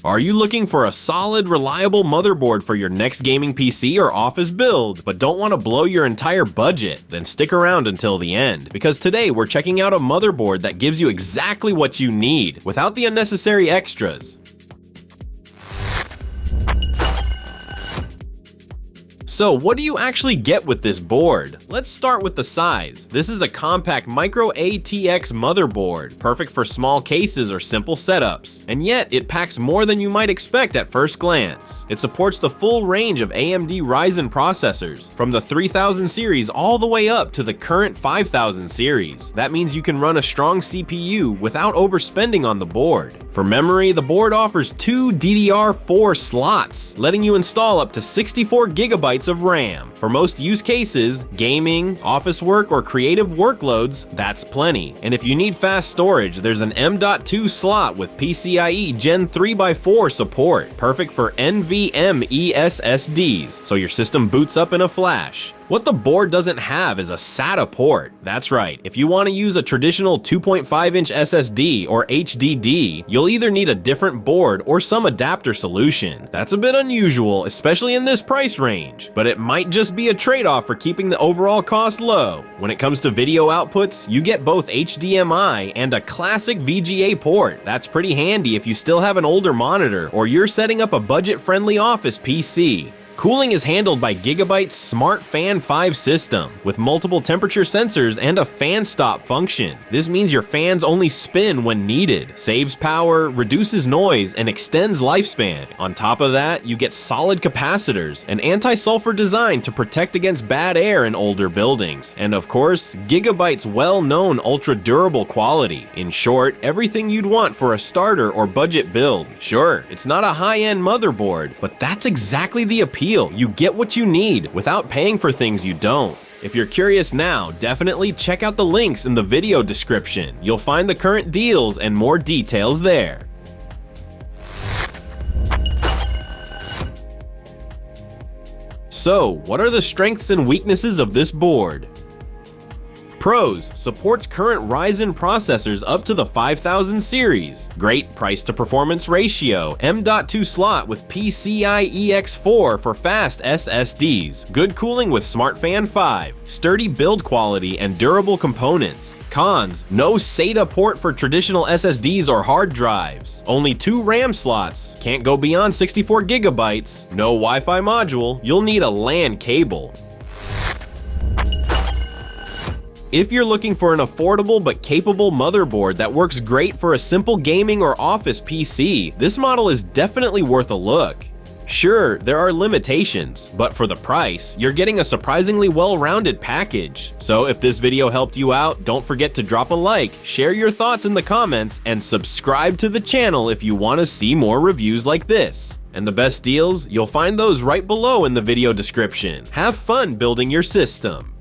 Are you looking for a solid, reliable motherboard for your next gaming PC or office build, but don't want to blow your entire budget? Then stick around until the end, because today we're checking out a motherboard that gives you exactly what you need, without the unnecessary extras. So what do you actually get with this board? Let's start with the size. This is a compact micro ATX motherboard, perfect for small cases or simple setups. And yet, it packs more than you might expect at first glance. It supports the full range of AMD Ryzen processors, from the 3000 series all the way up to the current 5000 series. That means you can run a strong CPU without overspending on the board. For memory, the board offers 2 DDR4 slots, letting you install up to 64 gigabytes of RAM. For most use cases, gaming, office work, or creative workloads, that's plenty. And if you need fast storage, there's an M.2 slot with PCIe Gen 3x4 support, perfect for NVMe SSDs, so your system boots up in a flash. What the board doesn't have is a SATA port. That's right, if you want to use a traditional 2.5-inch SSD or HDD, you'll either need a different board or some adapter solution. That's a bit unusual, especially in this price range, but it might just be a trade-off for keeping the overall cost low. When it comes to video outputs, you get both HDMI and a classic VGA port. That's pretty handy if you still have an older monitor or you're setting up a budget-friendly office PC. Cooling is handled by GIGABYTE's Smart Fan 5 system, with multiple temperature sensors and a fan stop function. This means your fans only spin when needed, saves power, reduces noise, and extends lifespan. On top of that, you get solid capacitors, an anti-sulfur design to protect against bad air in older buildings, and of course, GIGABYTE's well-known ultra-durable quality. In short, everything you'd want for a starter or budget build. Sure, it's not a high-end motherboard, but that's exactly the appeal. You get what you need without paying for things you don't. If you're curious now, definitely check out the links in the video description. You'll find the current deals and more details there. So, what are the strengths and weaknesses of this board? Pros: supports current Ryzen processors up to the 5000 series. Great price to performance ratio. M.2 slot with PCIe X4 for fast SSDs. Good cooling with Smart Fan 5. Sturdy build quality and durable components. Cons: no SATA port for traditional SSDs or hard drives. Only 2 RAM slots. Can't go beyond 64 gigabytes. No Wi-Fi module. You'll need a LAN cable. If you're looking for an affordable but capable motherboard that works great for a simple gaming or office PC, this model is definitely worth a look. Sure, there are limitations, but for the price, you're getting a surprisingly well-rounded package. So if this video helped you out, don't forget to drop a like, share your thoughts in the comments, and subscribe to the channel if you want to see more reviews like this. And the best deals? You'll find those right below in the video description. Have fun building your system.